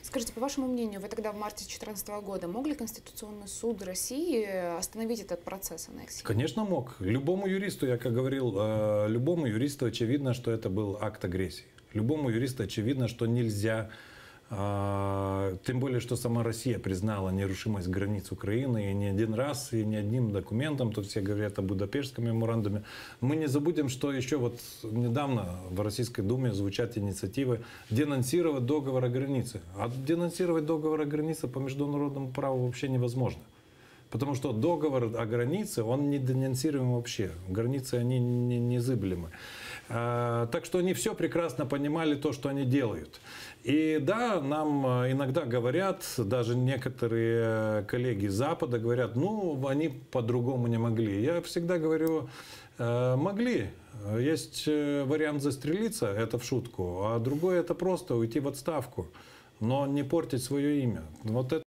Скажите, по вашему мнению, вы тогда в марте 2014 года мог ли Конституционный суд России остановить этот процесс аннексии? Конечно, мог. Любому юристу, я как говорил, любому юристу очевидно, что это был акт агрессии. Любому юристу очевидно, что нельзя, тем более, что сама Россия признала нерушимость границ Украины и не один раз, и не одним документом, тут все говорят о Будапештском меморандуме. Мы не забудем, что еще вот недавно в Российской Думе звучат инициативы денонсировать договор о границе. А денонсировать договор о границе по международному праву вообще невозможно. Потому что договор о границе, он не денонсируем вообще. Границы, они незыблемы. Так что они все прекрасно понимали то, что они делают. И да, нам иногда говорят, даже некоторые коллеги с Запада говорят, ну, они по-другому не могли. Я всегда говорю, могли. Есть вариант застрелиться, это в шутку, а другой это просто уйти в отставку, но не портить свое имя. Вот это